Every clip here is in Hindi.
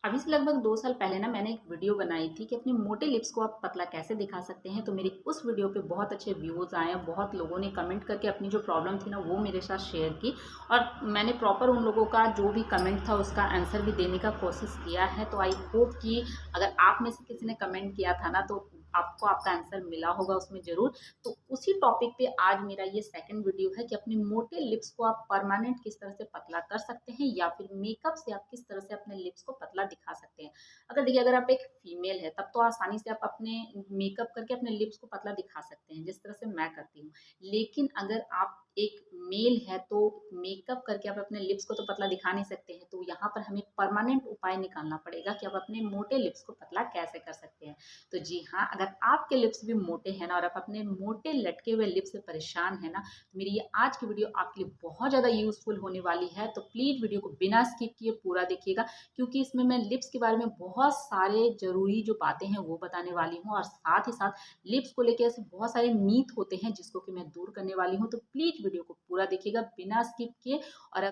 अभी से लगभग 2 साल पहले ना मैंने एक वीडियो बनाई थी कि अपने मोटे लिप्स को आप पतला कैसे दिखा सकते हैं। तो मेरी उस वीडियो पे बहुत अच्छे व्यूज़ आए हैं, बहुत लोगों ने कमेंट करके अपनी जो प्रॉब्लम थी ना वो मेरे साथ शेयर की और मैंने प्रॉपर उन लोगों का जो भी कमेंट था उसका आंसर भी देने का कोशिश किया है। तो आई होप कि अगर आप में से किसी ने कमेंट किया था ना तो आपको आपका आंसर मिला होगा उसमें ज़रूर। तो उसी टॉपिक पे आज मेरा ये सेकंड वीडियो है कि अपने मोटे लिप्स को आप परमानेंट किस तरह से पतला कर सकते हैं या फिर मेकअप से आप किस तरह से अपने लिप्स को पतला दिखा सकते हैं। अगर देखिए, अगर आप एक फीमेल है तब तो आसानी से आप अपने मेकअप करके अपने लिप्स को पतला दिखा सकते हैं जिस तरह से मैं करती हूँ। लेकिन अगर आप एक मेल है तो मेकअप करके आप अपने लिप्स को तो पतला दिखा नहीं सकते हैं। तो यहाँ पर हमें परमानेंट उपाय निकालना पड़ेगा कि आप अपने मोटे लिप्स को पतला कैसे कर सकते हैं। तो जी हाँ, अगर आपके लिप्स भी मोटे हैं ना और आप अपने मोटे लटके हुए लिप्स से परेशान है ना, तो मेरी ये आज की वीडियो आपके लिए बहुत ज़्यादा यूजफुल होने वाली है। तो प्लीज़ वीडियो को बिना स्किप किए पूरा देखिएगा, क्योंकि इसमें मैं लिप्स के बारे में बहुत सारे ज़रूरी जो बातें हैं वो बताने वाली हूँ और साथ ही साथ लिप्स को लेकर ऐसे बहुत सारे मीथ होते हैं जिसको कि मैं दूर करने वाली हूँ। तो प्लीज़ वीडियो को पूरा देखिएगा बिना स्किप किए। और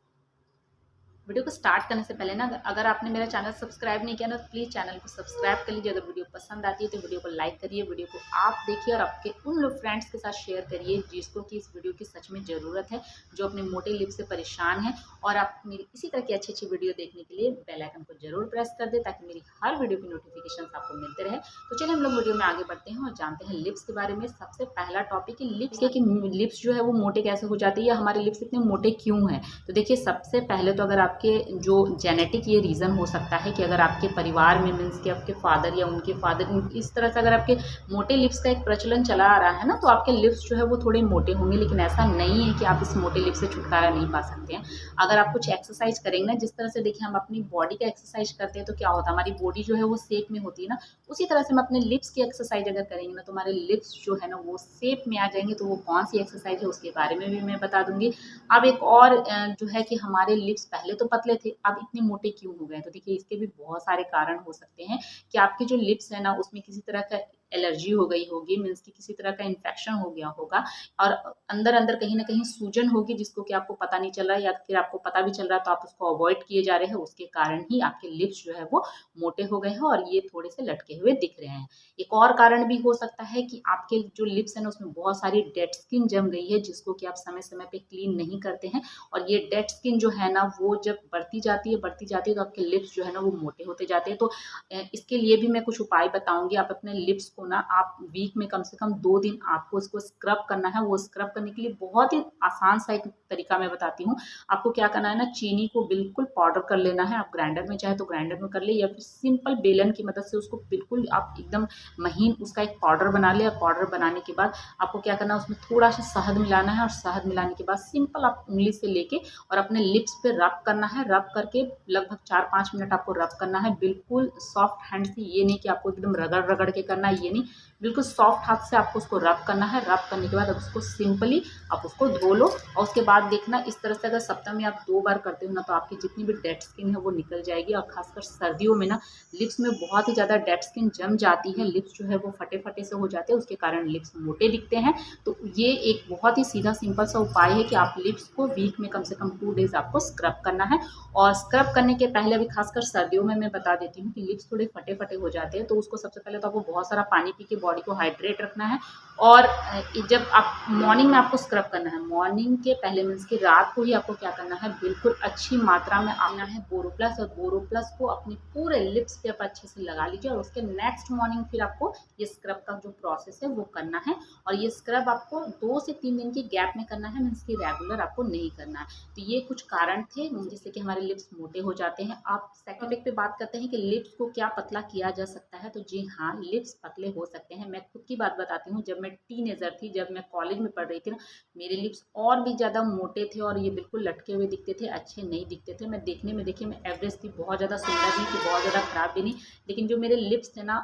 वीडियो को स्टार्ट करने से पहले ना, अगर आपने मेरा चैनल सब्सक्राइब नहीं किया ना तो प्लीज़ चैनल को सब्सक्राइब कर लीजिए। अगर वीडियो पसंद आती है तो वीडियो को लाइक करिए, वीडियो को आप देखिए और आपके उन लोग फ्रेंड्स के साथ शेयर करिए जिसको कि इस वीडियो की सच में ज़रूरत है, जो अपने मोटे लिप्स से परेशान है। और आप मेरी इसी तरह की अच्छी अच्छी वीडियो देखने के लिए बेल आइकन को जरूर प्रेस कर दे ताकि मेरी हर वीडियो की नोटिफिकेशन आपको मिलते रहे। तो चलिए हम लोग वीडियो में आगे बढ़ते हैं और जानते हैं लिप्स के बारे में। सबसे पहला टॉपिक है लिप्स के कि लिप्स जो है वो मोटे कैसे हो जाते हैं या हमारे लिप्स इतने मोटे क्यों हैं। तो देखिए, सबसे पहले तो अगर आपके जो जेनेटिक ये रीज़न हो सकता है कि अगर आपके परिवार में मीन्स कि आपके फादर या उनके फादर इस तरह से अगर आपके मोटे लिप्स का एक प्रचलन चला आ रहा है ना, तो आपके लिप्स जो है वो थोड़े मोटे होंगे। लेकिन ऐसा नहीं है कि आप इस मोटे लिप्स से छुटकारा नहीं पा सकते हैं। अगर आप कुछ एक्सरसाइज करेंगे ना, जिस तरह से देखिए हम अपनी बॉडी का एक्सरसाइज करते हैं तो क्या होता है, हमारी बॉडी जो है वो शेप में होती है ना, उसी तरह से हम अपने लिप्स की एक्सरसाइज अगर करेंगे ना तो हमारे लिप्स जो है ना वो शेप में आ जाएंगे। तो वो कौन सी एक्सरसाइज है उसके बारे में भी मैं बता दूंगी। अब एक और जो है कि हमारे लिप्स पहले तो पतले थे, अब इतने मोटे क्यों हो गए। तो देखिए, इसके भी बहुत सारे कारण हो सकते हैं कि आपके जो लिप्स है ना उसमें किसी तरह का एलर्जी हो गई होगी, मीन्स कि किसी तरह का इन्फेक्शन हो गया होगा और अंदर अंदर कहीं ना कहीं सूजन होगी जिसको कि आपको पता नहीं चल रहा है, या फिर आपको पता भी चल रहा है तो आप उसको अवॉइड किए जा रहे हैं। उसके कारण ही आपके लिप्स जो है वो मोटे हो गए हैं और ये थोड़े से लटके हुए दिख रहे हैं। एक और कारण भी हो सकता है कि आपके जो लिप्स है ना उसमें बहुत सारी डेड स्किन जम गई है जिसको कि आप समय समय पे क्लीन नहीं करते हैं। और ये डेड स्किन जो है ना वो जब बढ़ती जाती है तो आपके लिप्स जो है ना वो मोटे होते जाते हैं। तो इसके लिए भी मैं कुछ उपाय बताऊंगी। आप अपने लिप्स को ना आप वीक में कम से कम 2 दिन आपको इसको स्क्रब करना है। वो स्क्रब करने के लिए बहुत ही आसान सा एक तरीका मैं बताती हूँ। आपको क्या करना है ना, चीनी को बिल्कुल पाउडर कर लेना है। आप ग्राइंडर में चाहे तो ग्राइंडर में कर ले या फिर सिंपल बेलन की मदद से उसको बिल्कुल आप एकदम महीन उसका एक पाउडर बना ले। और पाउडर बनाने के बाद आपको क्या करना है, उसमें थोड़ा सा शहद मिलाना है और शहद मिलाने के बाद सिंपल आप उंगली से लेके और अपने लिप्स पे रब करना है। रब करके लगभग 4-5 मिनट आपको रब करना है, बिल्कुल सॉफ्ट हैंड से। ये नहीं कि आपको एकदम रगड़ रगड़ के करना है, ये नहीं, बिल्कुल सॉफ्ट हाथ से आपको उसको रब करना है। रब करने के बाद अब उसको सिंपली आप उसको धो लो और उसके बाद देखना इस तरह से अगर सप्ताह में आप 2 बार करते हो ना तो आपकी जितनी भी डेड स्किन है वो निकल जाएगी। और खासकर सर्दियों में ना लिप्स में बहुत ही ज़्यादा डेड स्किन जम जाती है, लिप्स जो है वो फटे फटे से हो जाते हैं, उसके कारण लिप्स मोटे दिखते हैं। तो ये एक बहुत ही सीधा सिंपल सा उपाय है कि आप लिप्स को वीक में कम से कम 2 डेज आपको स्क्रब करना है। और स्क्रब करने के पहले अभी खासकर सर्दियों में मैं बता देती हूँ कि लिप्स थोड़े फटे फटे हो जाते हैं, तो उसको सबसे पहले तो आपको बहुत सारा पानी पी के बॉडी को हाइड्रेट रखना है। और जब आप मॉर्निंग में आपको स्क्रब करना है, मॉर्निंग के पहले मीन्स की रात को ही आपको क्या करना है, बिल्कुल अच्छी मात्रा में आना है बोरोप्लस। और बोरोप्लस को अपने पूरे लिप्स पे आप अच्छे से लगा लीजिए और उसके नेक्स्ट मॉर्निंग फिर आपको ये स्क्रब का जो प्रोसेस है वो करना है। और ये स्क्रब आपको 2 से 3 दिन की गैप में करना है, मीन्स की रेगुलर आपको नहीं करना है। तो ये कुछ कारण थे जिससे कि हमारे लिप्स मोटे हो जाते हैं। आप सेकंड टॉपिक पे बात करते हैं कि लिप्स को क्या पतला किया जा सकता है। तो जी हाँ, लिप्स पतले हो सकते हैं। मैं खुद की बात बताती हूँ, जब मैं टीनेजर थी, जब मैं कॉलेज में पढ़ रही थी ना, मेरे लिप्स और भी ज़्यादा मोटे थे और ये बिल्कुल लटके हुए दिखते थे, अच्छे नहीं दिखते थे। मैं देखने में, देखिए मैं एवरेज थी, बहुत ज़्यादा सुंदर नहीं थी, बहुत ज़्यादा खराब भी नहीं। लेकिन जो मेरे लिप्स थे ना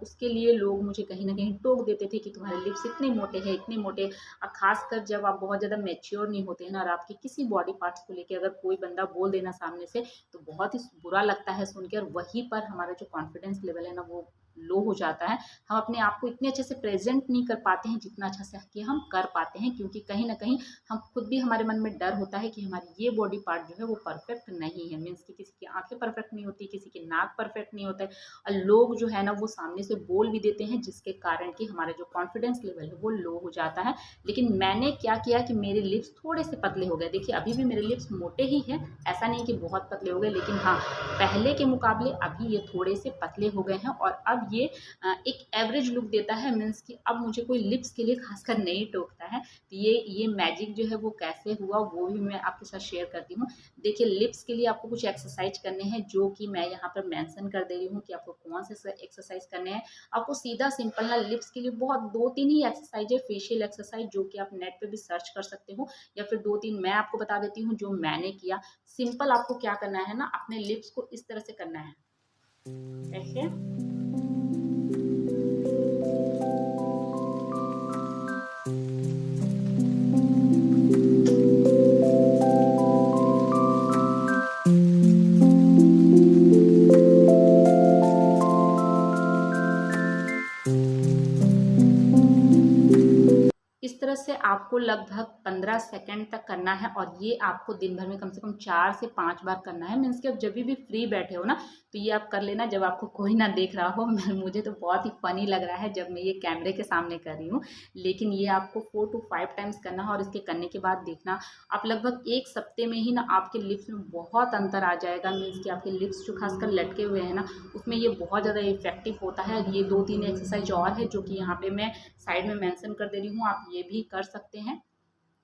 उसके लिए लोग मुझे कहीं ना कहीं टोक देते थे कि तुम्हारे लिप्स इतने मोटे हैं, इतने मोटे। और खासकर जब आप बहुत ज़्यादा मैच्योर नहीं होते हैं ना और आपके किसी बॉडी पार्ट्स को लेके अगर कोई बंदा बोल देना सामने से तो बहुत ही बुरा लगता है सुन के। और वहीं पर हमारा जो कॉन्फिडेंस लेवल है ना वो लो हो जाता है। हम अपने आप को इतने अच्छे से प्रेजेंट नहीं कर पाते हैं जितना अच्छा से कि हम कर पाते हैं, क्योंकि कहीं ना कहीं हम खुद भी, हमारे मन में डर होता है कि हमारी ये बॉडी पार्ट जो है वो परफेक्ट नहीं है। मीन्स कि किसी की आंखें परफेक्ट नहीं होती, किसी की नाक परफेक्ट नहीं होता है, और लोग जो है ना वो सामने से बोल भी देते हैं, जिसके कारण कि हमारा जो कॉन्फिडेंस लेवल है वो लो हो जाता है। लेकिन मैंने क्या किया कि मेरे लिप्स थोड़े से पतले हो गए। देखिए अभी भी मेरे लिप्स मोटे ही हैं, ऐसा नहीं कि बहुत पतले हो गए, लेकिन हाँ, पहले के मुकाबले अभी ये थोड़े से पतले हो गए हैं, और अब ये एक एवरेज लुक देता है। मीन्स कि अब मुझे कोई लिप्स के लिए खासकर नहीं टोकता है। तो ये मैजिक जो है वो कैसे हुआ वो भी मैं आपके साथ शेयर करती हूँ। देखिए लिप्स के लिए आपको कुछ एक्सरसाइज करने हैं, जो कि मैं यहाँ पर मेंशन कर दे रही हूँ कि आपको कौन से एक्सरसाइज करने हैं। आपको सीधा सिंपल ना लिप्स के लिए बहुत 2-3 ही एक्सरसाइज है, फेशियल एक्सरसाइज, जो कि आप नेट पे भी सर्च कर सकते हो, या फिर 2-3 मैं आपको बता देती हूँ जो मैंने किया। सिंपल आपको क्या करना है ना, अपने लिप्स को इस तरह से करना है, ऐसे। इस तरह से आपको लगभग 15 सेकंड तक करना है, और ये आपको दिन भर में कम से कम 4 से 5 बार करना है। मीन्स कि आप जब भी फ्री बैठे हो ना, तो ये आप कर लेना जब आपको कोई ना देख रहा हो। मुझे तो बहुत ही फनी लग रहा है जब मैं ये कैमरे के सामने कर रही हूँ, लेकिन ये आपको 4 to 5 टाइम्स करना है। और इसके करने के बाद देखना, आप लगभग 1 सप्ते में ही ना आपके लिप्स में बहुत अंतर आ जाएगा। मीन्स कि आपके लिप्स जो खासकर लटके हुए हैं ना, उसमें ये बहुत ज़्यादा इफेक्टिव होता है। ये 2-3 एक्सरसाइज और है जो कि यहाँ पे मैं साइड में मेंशन कर दे रही हूँ, आप ये भी कर सकते हैं,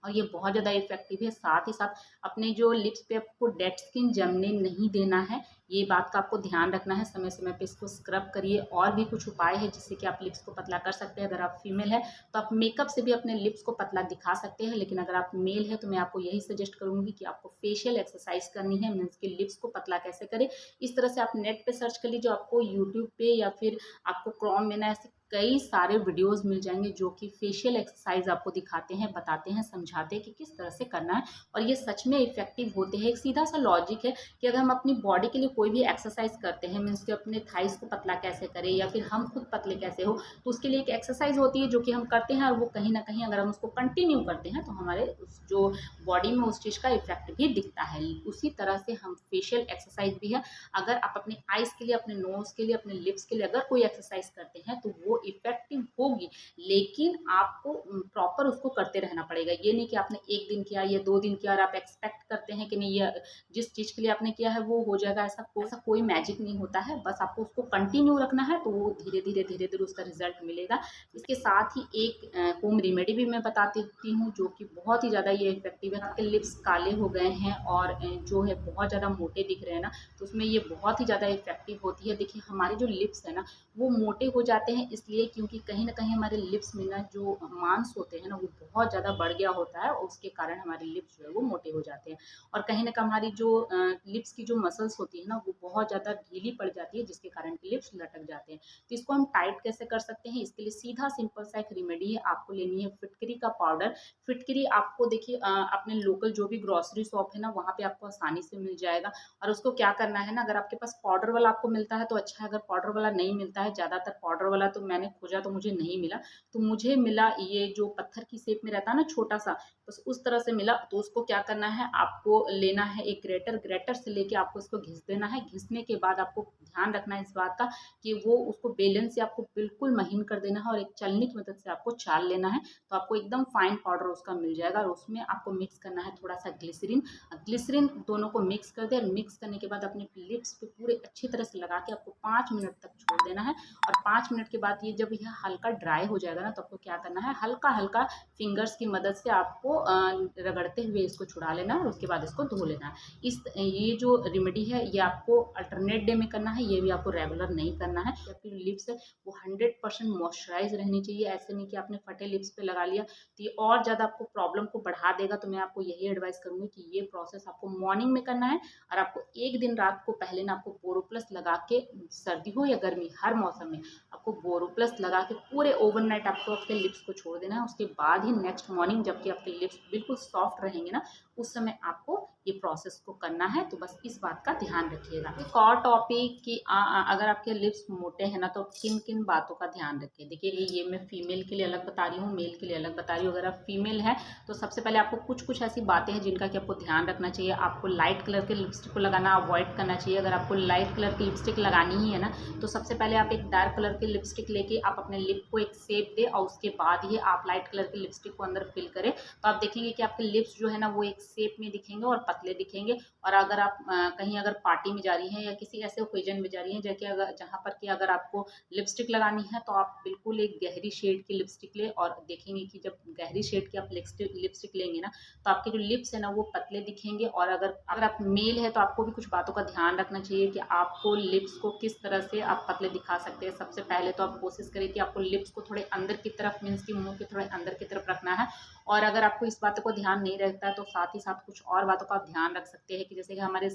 और ये बहुत ज़्यादा इफेक्टिव है। साथ ही साथ अपने जो लिप्स पे आपको डेड स्किन जमने नहीं देना है, ये बात का आपको ध्यान रखना है। समय समय पे इसको स्क्रब करिए। और भी कुछ उपाय है जिससे कि आप लिप्स को पतला कर सकते हैं। अगर आप फीमेल है तो आप मेकअप से भी अपने लिप्स को पतला दिखा सकते हैं, लेकिन अगर आप मेल है तो मैं आपको यही सजेस्ट करूंगी कि आपको फेशियल एक्सरसाइज करनी है। मीन्स कि लिप्स को पतला कैसे करें, इस तरह से आप नेट पे सर्च कर लीजिए, आपको यूट्यूब पे या फिर आपको क्रोम में ना ऐसे कई सारे वीडियोस मिल जाएंगे जो कि फेशियल एक्सरसाइज आपको दिखाते हैं, बताते हैं, समझाते हैं कि किस तरह से करना है, और ये सच में इफेक्टिव होते हैं। एक सीधा सा लॉजिक है कि अगर हम अपनी बॉडी के लिए कोई भी एक्सरसाइज करते हैं, मीन्स कि अपने थाइस को पतला कैसे करें या फिर हम खुद पतले कैसे हो, तो उसके लिए एक एक्सरसाइज होती है जो कि हम करते हैं, और वो कहीं ना कहीं अगर हम उसको कंटिन्यू करते हैं तो हमारे उस जो बॉडी में उस चीज़ का इफेक्ट भी दिखता है। उसी तरह से हम फेशियल एक्सरसाइज भी है। अगर आप अपने आइज़ के लिए, अपने नोज़ के लिए, अपने लिप्स के लिए अगर कोई एक्सरसाइज करते हैं तो वो इफेक्टिव होगी, लेकिन आपको प्रॉपर उसको करते रहना पड़ेगा। ये नहीं कि आपने 1 दिन किया या 2 दिन किया और आप एक्सपेक्ट करते हैं कि नहीं, ये जिस चीज़ के लिए आपने किया है वो हो जाएगा। ऐसा कोई मैजिक नहीं होता है। बस आपको उसको कंटिन्यू रखना है, तो वो धीरे धीरे उसका रिजल्ट मिलेगा। इसके साथ ही एक होम रेमेडी भी मैं बता देती हूँ जो कि बहुत ही ज़्यादा ये इफेक्टिव है। आपके लिप्स काले हो गए हैं और जो है बहुत ज़्यादा मोटे दिख रहे हैं ना, तो उसमें ये बहुत ही ज़्यादा इफेक्टिव होती है। देखिए हमारे जो लिप्स है ना वो मोटे हो जाते हैं इसलिए क्योंकि कहीं ना कहीं हमारे लिप्स में ना जो मांस होते हैं ना वो बहुत ज़्यादा बढ़ गया होता है, और उसके कारण हमारे लिप्स जो है वो मोटे हो जाते हैं। और कहीं ना कहीं हमारी जो लिप्स की जो मसल्स होती है ना वो बहुत ज़्यादा ढीली पड़ जाती है, जिसके कारण लिप्स लटक जाते हैं। तो इसको हम टाइट कैसे कर सकते हैं, इसके लिए सीधा सिंपल सा एक रेमेडी है। आपको लेनी है फिटकरी का पाउडर। फिटकरी आपको देखिए अपने लोकल जो भी ग्रोसरी शॉप है ना वहाँ पे आपको आसानी से मिल जाएगा। और उसको क्या करना है ना, अगर आपके पास पाउडर वाला आपको मिलता है तो अच्छा है, अगर पाउडर वाला नहीं मिलता है, ज़्यादातर पाउडर वाला तो मैंने खोजा तो मुझे नहीं मिला, तो मुझे मिला ये जो पत्थर की शेप में रहता है ना छोटा सा, बस उस तरह से मिला। तो उसको क्या करना है, आपको लेना है एक ग्रेटर से लेके आपको इसको घिस देना है। घिसने के बाद आपको ध्यान रखना है इस बात का कि वो उसको बेलन से आपको बिल्कुल महीन कर देना है, और एक छलनी की मदद से आपको चाल लेना है, तो आपको एकदम फाइन पाउडर उसका मिल जाएगा। और उसमें आपको मिक्स करना है थोड़ा सा ग्लिसरीन दोनों को मिक्स कर दे, और मिक्स करने के बाद अपने लिप्स पे पूरे अच्छी तरह से लगा के आपको 5 मिनट तक छोड़ देना है। और 5 मिनट के बाद ये जब यह हल्का ड्राई हो जाएगा ना, तो आपको क्या करना है, हल्का हल्का फिंगर्स की मदद से आपको रगड़ते हुए इसको छुड़ा लेना है, और उसके बाद इसको धो लेना है। ये जो रेमेडी है ये आपको अल्टरनेट डे में करना है, ये भी आपको रेगुलर नहीं करना है। आपकी लिप्स है वो 100% मॉइस्चराइज रहनी चाहिए। ऐसे नहीं कि आपने फटे लिप्स पे लगा लिया तो ये और ज़्यादा आपको प्रॉब्लम को बढ़ा देगा। तो मैं आपको यही एडवाइस करूँगी कि ये प्रोसेस आपको मॉर्निंग में करना है, और आपको एक दिन रात को पहले ना आपको बोरोप्लस लगा के, सर्दी हो या गर्मी हर मौसम में आपको बोरोप्लस लगा के पूरे ओवरनाइट आपको आपके लिप्स को छोड़ देना है। उसके बाद ही नेक्स्ट मॉर्निंग जबकि आपके लिप्स बिल्कुल सॉफ्ट रहेंगे ना, उस समय आपको ये प्रोसेस को करना है। तो बस इस बात का ध्यान रखिएगा। एक और टॉपिक कि अगर आपके लिप्स मोटे हैं ना तो किन किन बातों का ध्यान रखिए। देखिए ये मैं फीमेल के लिए अलग बता रही हूँ, मेल के लिए अलग बता रही हूँ। अगर आप फीमेल हैं तो सबसे पहले आपको कुछ ऐसी बातें हैं जिनका कि आपको ध्यान रखना चाहिए। आपको लाइट कलर के लिपस्टिक को लगाना अवॉइड करना चाहिए। अगर आपको लाइट कलर की लिपस्टिक लगानी ही है ना तो सबसे पहले आप एक डार्क कलर की लिपस्टिक लेके आप अपने लिप को एक शेप दे और उसके बाद ही आप लाइट कलर की लिपस्टिक को अंदर फिल करें। तो आप देखेंगे कि आपके लिप्स जो है ना वो एक शेप में दिखेंगे और पतले दिखेंगे। और अगर आप कहीं अगर पार्टी में जा रही हैं या किसी ऐसे ओकेजन में जा रही हैं जहाँ पर कि अगर आपको लिपस्टिक लगानी है तो आप बिल्कुल एक गहरी शेड की लिपस्टिक ले। और देखेंगे कि जब गहरी शेड की आप लिपस्टिक लेंगे ना तो आपके जो लिप्स है ना वो पतले दिखेंगे। और अगर आप मेल है तो आपको भी कुछ बातों का ध्यान रखना चाहिए कि आपको लिप्स को किस तरह से आप पतले दिखा सकते हैं। सबसे पहले तो आप कोशिश करें कि आपको लिप्स को थोड़े अंदर की तरफ, मीन्स कि मुंह के थोड़े अंदर की तरफ रखना है। और अगर आपको इस बातों को ध्यान नहीं रहता है तो साथ ही साथ कुछ और बातों का आप ध्यान रख सकते हैं कि जैसे कि हमारे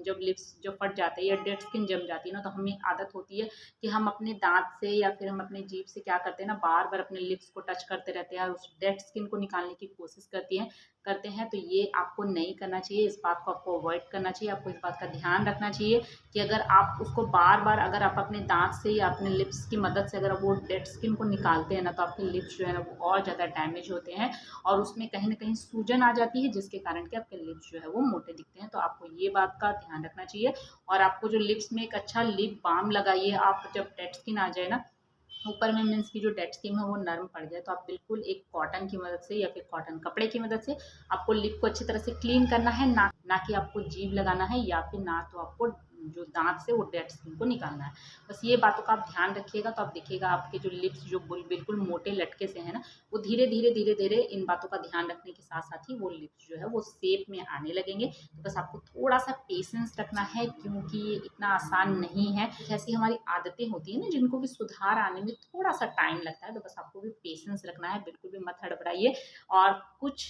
जब लिप्स जब फट जाते हैं या डेड स्किन जम जाती है ना तो हमें आदत होती है कि हम अपने दांत से या फिर हम अपने जीभ से क्या करते हैं ना, बार बार अपने लिप्स को टच करते रहते हैं और उस डेड स्किन को निकालने की कोशिश करते हैं। तो ये आपको नहीं करना चाहिए। इस बात को आपको अवॉइड करना चाहिए। आपको इस बात का ध्यान रखना चाहिए कि अगर आप उसको बार बार अगर आप अपने दांत से या अपने लिप्स की मदद से अगर वो डेड स्किन को निकालते हैं ना तो आपके लिप्स जो है ना वो और ज़्यादा डैमेज होते हैं और उसमें कहीं ना कहीं सूजन आ जाती है जिसके कारण कि आपके लिप्स जो है वो मोटे दिखते हैं। तो आपको ये बात का ध्यान रखना चाहिए। और आपको जो लिप्स में एक अच्छा लिप बाम लगाइए। आप जब डेड स्किन आ जाए ना ऊपर में, मीन्स की जो डेड स्किन है वो नरम पड़ जाए तो आप बिल्कुल एक कॉटन की मदद से या फिर कॉटन कपड़े की मदद से आपको लिप को अच्छी तरह से क्लीन करना है। ना कि आपको जीभ लगाना है या फिर ना तो आपको जो दांत से वो डेड स्किन को निकालना है। बस ये बातों का आप ध्यान रखिएगा तो आप देखिएगा आपके जो लिप्स जो बिल्कुल मोटे लटके से है ना वो धीरे धीरे इन बातों का ध्यान रखने के साथ साथ ही वो लिप्स जो है वो शेप में आने लगेंगे। तो बस आपको थोड़ा सा पेशेंस रखना है क्योंकि ये इतना आसान नहीं है। ऐसी हमारी आदतें होती है ना जिनको भी सुधार आने में थोड़ा सा टाइम लगता है। तो बस आपको भी पेशेंस रखना है, बिल्कुल भी मत हड़बड़ाइए। और कुछ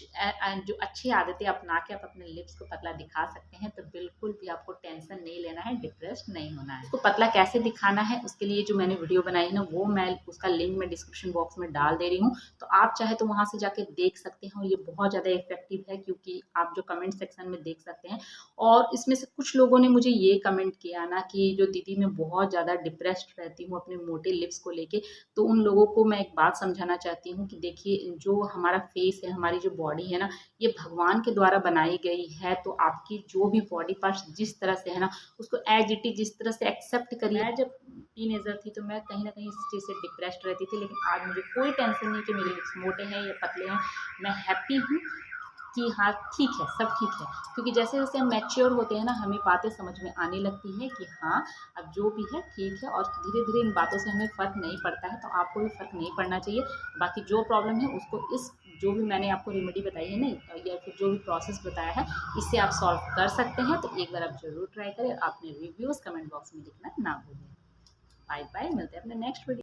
जो अच्छी आदतें अपना के आप अपने लिप्स को पतला दिखा सकते हैं तो बिल्कुल भी आपको टेंशन नहीं लेना है, डिप्रेस्ड नहीं होना है। उसको पतला कैसे दिखाना है उसके लिए जो मैंने वीडियो बनाई है ना वो मैं उसका लिंक मैं डिस्क्रिप्शन बॉक्स में डाल दे रही हूँ। तो आप चाहे तो वहां से जाके देख सकते हैं और ये बहुत ज़्यादा इफेक्टिव है क्योंकि आप जो कमेंट सेक्शन में देख सकते हैं। और इसमें से कुछ लोगों ने मुझे ये कमेंट किया ना कि जो दीदी मैं बहुत ज़्यादा डिप्रेस्ड रहती हूँ अपने मोटे लिप्स को लेके। तो उन लोगों को मैं एक बात समझाना चाहती हूँ कि देखिए जो हमारा फेस है, हमारी जो बॉडी है ना ये भगवान के द्वारा बनाई गई है। तो आपकी जो भी बॉडी पार्ट्स जिस तरह से है ना उसको एज इट इज जिस तरह से एक्सेप्ट करिए। मैं जब टीनेजर थी तो मैं कहीं ना कहीं इस चीज़ से डिप्रेस्ड रहती थी, लेकिन आज मुझे कोई टेंशन नहीं कि मेरे लिप्स मोटे हैं या पतले हैं। मैं हैप्पी हूँ कि हाँ ठीक है, सब ठीक है। क्योंकि जैसे जैसे हम मैच्योर होते हैं ना हमें बातें समझ में आने लगती हैं कि हाँ अब जो भी है ठीक है। और धीरे धीरे इन बातों से हमें फ़र्क नहीं पड़ता है तो आपको भी फ़र्क नहीं पड़ना चाहिए। बाकी जो प्रॉब्लम है उसको इस जो भी मैंने आपको रेमेडी बताई है ना या फिर जो भी प्रोसेस बताया है इससे आप सॉल्व कर सकते हैं। तो एक बार आप ज़रूर ट्राई करें। आपने रिव्यूज़ कमेंट बॉक्स में लिखना ना भूलें। बाय बाय, मिलते हैं अपने नेक्स्ट वीडियो।